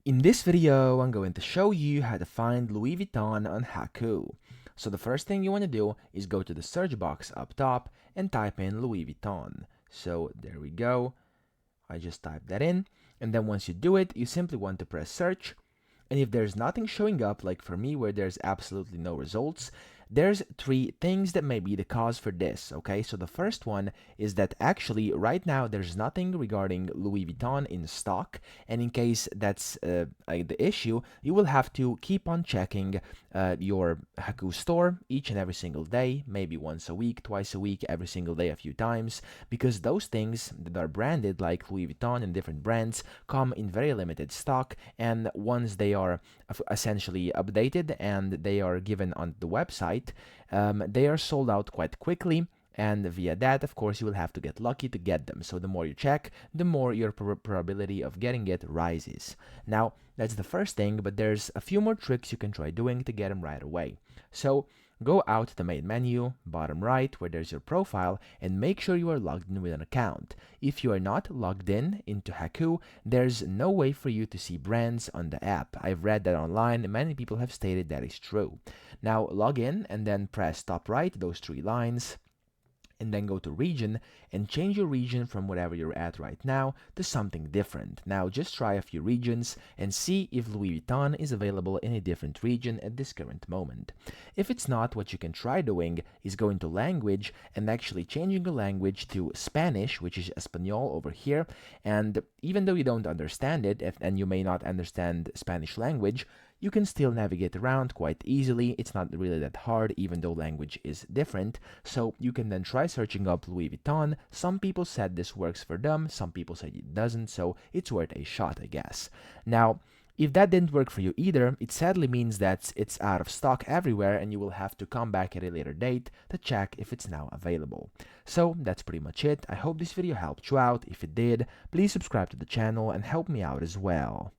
In this video, I'm going to show you how to find Louis Vuitton on Hacoo. So the first thing you want to do is go to the search box up top and type in Louis Vuitton. So there we go. I just typed that in. And then once you do it, you simply want to press search. And if there's nothing showing up, like for me where there's absolutely no results, there's three things that may be the cause for this, okay? So the first one is that actually right now there's nothing regarding Louis Vuitton in stock, and in case that's the issue, you will have to keep on checking your Hacoo store each and every single day, maybe once a week, twice a week, every single day a few times, because those things that are branded like Louis Vuitton and different brands come in very limited stock, and once they are essentially updated and they are given on the website, they are sold out quite quickly. And via that, of course, you will have to get lucky to get them. So the more you check, the more your probability of getting it rises. Now, that's the first thing, but there's a few more tricks you can try doing to get them right away. So go out to the main menu, bottom right, where there's your profile, and make sure you are logged in with an account. If you are not logged in into Hacoo, there's no way for you to see brands on the app. I've read that online, and many people have stated that is true. Now log in and then press top right, those three lines, and then go to region and change your region from whatever you're at right now to something different. Now just try a few regions and see if Louis Vuitton is available in a different region at this current moment. If it's not, what you can try doing is going to language and actually changing the language to Spanish, which is Espanol over here, and even though you don't understand it, and you may not understand Spanish language, you can still navigate around quite easily. It's not really that hard, even though language is different. So you can then try searching up Louis Vuitton. Some people said this works for them, some people say it doesn't, so it's worth a shot, I guess. Now, if that didn't work for you either, it sadly means that it's out of stock everywhere and you will have to come back at a later date to check if it's now available. So that's pretty much it. I hope this video helped you out. If it did, please subscribe to the channel and help me out as well.